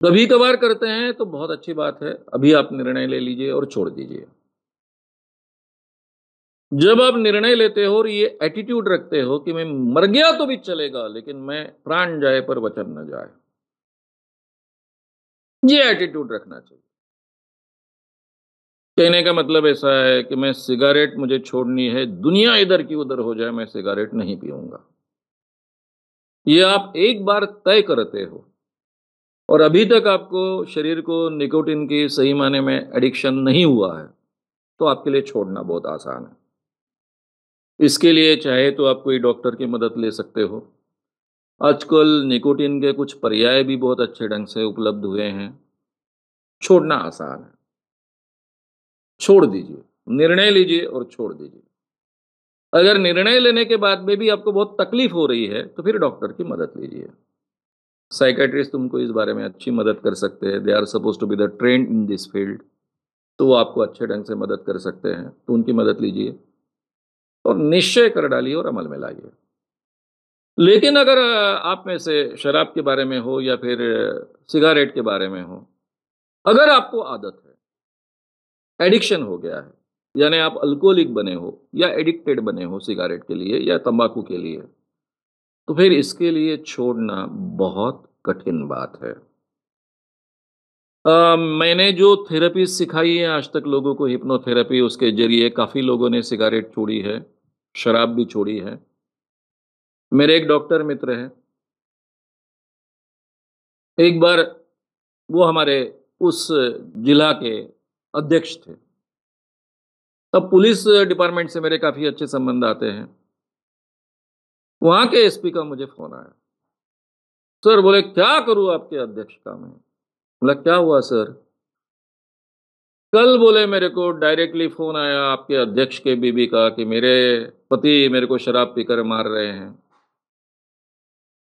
कभी कभार करते हैं तो बहुत अच्छी बात है। अभी आप निर्णय ले लीजिए और छोड़ दीजिए। जब आप निर्णय लेते हो और ये एटीट्यूड रखते हो कि मैं मर गया तो भी चलेगा, लेकिन मैं प्राण जाए पर वचन न जाए, ये एटीट्यूड रखना चाहिए। कहने का मतलब ऐसा है कि मैं सिगारेट मुझे छोड़नी है, दुनिया इधर की उधर हो जाए, मैं सिगारेट नहीं पीऊंगा। ये आप एक बार तय करते हो और अभी तक आपको शरीर को निकोटिन की सही मायने में एडिक्शन नहीं हुआ है, तो आपके लिए छोड़ना बहुत आसान है। इसके लिए चाहे तो आप कोई डॉक्टर की मदद ले सकते हो। आजकल निकोटिन के कुछ पर्याय भी बहुत अच्छे ढंग से उपलब्ध हुए हैं। छोड़ना आसान है। छोड़ दीजिए, निर्णय लीजिए और छोड़ दीजिए। अगर निर्णय लेने के बाद में भी आपको बहुत तकलीफ हो रही है, तो फिर डॉक्टर की मदद लीजिए। साइकियाट्रिस्ट तुमको इस बारे में अच्छी मदद कर सकते हैं। They are suppose to be the trained in this field. तो वो आपको अच्छे ढंग से मदद कर सकते हैं, तो उनकी मदद लीजिए और निश्चय कर डालिए और अमल में लाइए। लेकिन अगर आप में से शराब के बारे में हो या फिर सिगारेट के बारे में हो, अगर आपको आदत है, एडिक्शन हो गया है, यानी आप अल्कोहलिक बने हो या एडिक्टेड बने हो सिगारेट के लिए या तंबाकू के लिए, तो फिर इसके लिए छोड़ना बहुत कठिन बात है। मैंने जो थेरेपी सिखाई है आज तक लोगों को, हिप्नोथेरेपी, उसके ज़रिए काफ़ी लोगों ने सिगारेट छोड़ी है, शराब भी छोड़ी है। मेरे एक डॉक्टर मित्र हैं, एक बार वो हमारे उस जिला के अध्यक्ष थे। तब पुलिस डिपार्टमेंट से मेरे काफ़ी अच्छे संबंध आते हैं। वहाँ के एसपी का मुझे फ़ोन आया। सर, बोले क्या करूँ आपके अध्यक्ष का मैं? बोला क्या हुआ सर? कल बोले मेरे को डायरेक्टली फ़ोन आया आपके अध्यक्ष के बीवी का कि मेरे पति मेरे को शराब पीकर मार रहे हैं।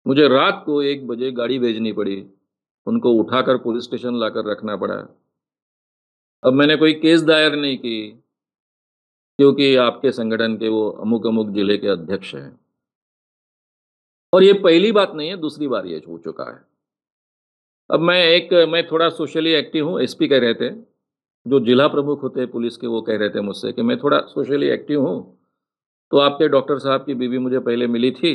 मुझे रात को 1 बजे गाड़ी भेजनी पड़ी। उनको उठाकर पुलिस स्टेशन लाकर रखना पड़ा। अब मैंने कोई केस दायर नहीं की, क्योंकि आपके संगठन के वो अमुक-अमुक जिले के अध्यक्ष हैं। और ये पहली बात नहीं है, दूसरी बार ये हो चुका है। अब मैं थोड़ा सोशली एक्टिव हूँ, एसपी कह रहे थे, जो जिला प्रमुख होते हैं पुलिस के, वो कह रहे थे मुझसे कि मैं थोड़ा सोशली एक्टिव हूँ, तो आपके डॉक्टर साहब की बीवी मुझे पहले मिली थी,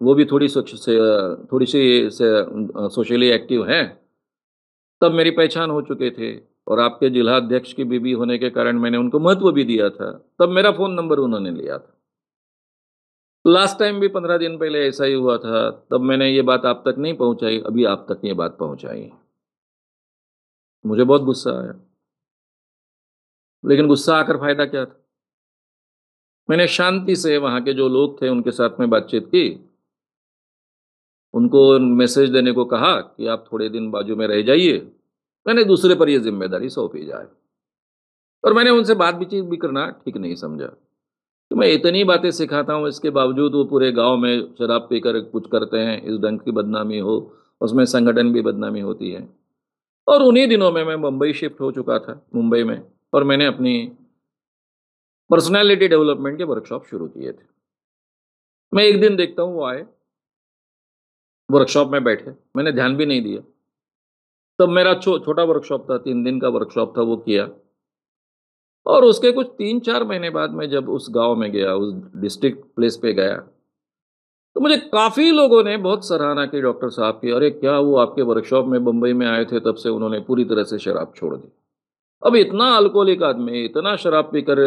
वो भी थोड़ी-सी सोशली एक्टिव हैं, तब मेरी पहचान हो चुके थे और आपके जिला अध्यक्ष की बीवी होने के कारण मैंने उनको महत्व भी दिया था, तब मेरा फ़ोन नंबर उन्होंने लिया था। लास्ट टाइम भी 15 दिन पहले ऐसा ही हुआ था, तब मैंने ये बात आप तक नहीं पहुँचाई, अभी आप तक ये बात पहुँचाई। मुझे बहुत गुस्सा आया, लेकिन गुस्सा आकर फ़ायदा क्या था? मैंने शांति से वहाँ के जो लोग थे उनके साथ में बातचीत की, उनको मैसेज देने को कहा कि आप थोड़े दिन बाजू में रह जाइए, मैंने दूसरे पर ये ज़िम्मेदारी सौंपी जाए। और मैंने उनसे बातचीत भी करना ठीक नहीं समझा। तो मैं इतनी बातें सिखाता हूँ, इसके बावजूद वो पूरे गाँव में शराब पीकर कुछ करते हैं, इस ढंग की बदनामी हो, उसमें संगठन भी बदनामी होती है। और उन्हीं दिनों में मैं मुंबई शिफ्ट हो चुका था, मुंबई में, और मैंने अपनी पर्सनैलिटी डेवलपमेंट के वर्कशॉप शुरू किए थे। मैं एक दिन देखता हूँ वो आए, वर्कशॉप में बैठे, मैंने ध्यान भी नहीं दिया। तब मेरा छोटा वर्कशॉप था, 3 दिन का वर्कशॉप था, वो किया। और उसके कुछ 3-4 महीने बाद मैं जब उस गाँव में गया, उस डिस्ट्रिक्ट प्लेस पे गया, तो मुझे काफ़ी लोगों ने बहुत सराहना की डॉक्टर साहब की। अरे क्या वो आपके वर्कशॉप में बम्बई में आए थे, तब से उन्होंने पूरी तरह से शराब छोड़ दी। अब इतना अल्कोहलिक आदमी, इतना शराब पीकर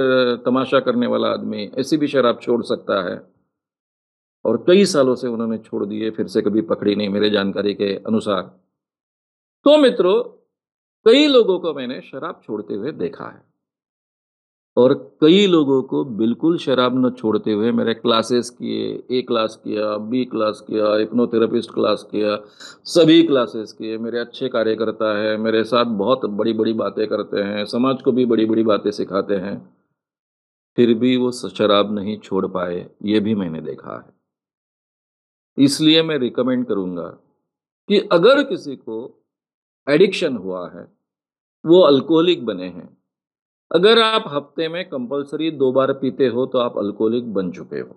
तमाशा करने वाला आदमी, ऐसी भी शराब छोड़ सकता है? और कई सालों से उन्होंने छोड़ दी है, फिर से कभी पकड़ी नहीं मेरे जानकारी के अनुसार। तो मित्रों, कई लोगों को मैंने शराब छोड़ते हुए देखा है और कई लोगों को बिल्कुल शराब न छोड़ते हुए मेरे क्लासेस किए, ए क्लास किया, बी क्लास किया, हिप्नोथेरेपिस्ट क्लास किया, सभी क्लासेस किए। मेरे अच्छे कार्यकर्ता हैं, मेरे साथ बहुत बड़ी-बड़ी बातें करते हैं, समाज को भी बड़ी-बड़ी बातें सिखाते हैं, फिर भी वो शराब नहीं छोड़ पाए, ये भी मैंने देखा है। इसलिए मैं रिकमेंड करूँगा कि अगर किसी को एडिक्शन हुआ है, वो अल्कोहलिक बने हैं, अगर आप हफ्ते में कंपल्सरी 2 बार पीते हो तो आप अल्कोहलिक बन चुके हो।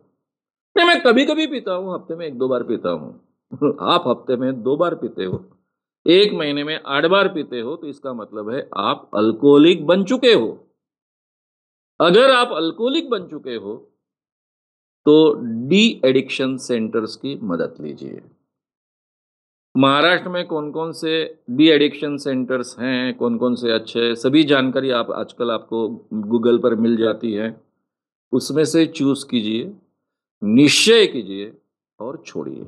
नहीं, मैं कभी-कभी पीता हूँ, हफ्ते में 1-2 बार पीता हूँ। आप हफ्ते में 2 बार पीते हो, 1 महीने में 8 बार पीते हो, तो इसका मतलब है आप अल्कोहलिक बन चुके हो। अगर आप अल्कोहलिक बन चुके हो, तो डी एडिक्शन सेंटर्स की मदद लीजिए। महाराष्ट्र में कौन-कौन से डी एडिक्शन सेंटर्स हैं, कौन-कौन से अच्छे, सभी जानकारी आप आजकल आपको गूगल पर मिल जाती है। उसमें से चूज़ कीजिए, निश्चय कीजिए और छोड़िए।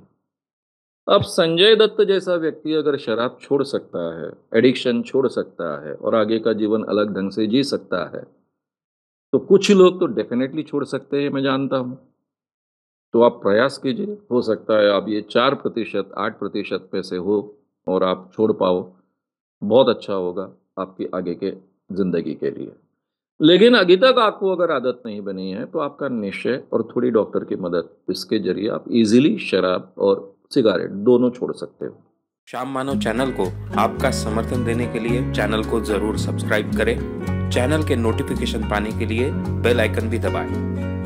अब संजय दत्त जैसा व्यक्ति अगर शराब छोड़ सकता है, एडिक्शन छोड़ सकता है और आगे का जीवन अलग ढंग से जी सकता है, तो कुछ लोग तो डेफ़िनेटली छोड़ सकते हैं, मैं जानता हूँ। तो आप प्रयास कीजिए, हो सकता है आप ये 4% 8% पे से हो और आप छोड़ पाओ, बहुत अच्छा होगा आपकी आगे के ज़िंदगी के लिए। लेकिन अभी तक आपको अगर आदत नहीं बनी है, तो आपका निश्चय और थोड़ी डॉक्टर की मदद, इसके ज़रिए आप ईज़िली शराब और सिगारेट दोनों छोड़ सकते हो। श्याम मानव चैनल को आपका समर्थन देने के लिए चैनल को जरूर सब्सक्राइब करें। चैनल के नोटिफिकेशन पाने के लिए बेल आइकन भी दबाएं।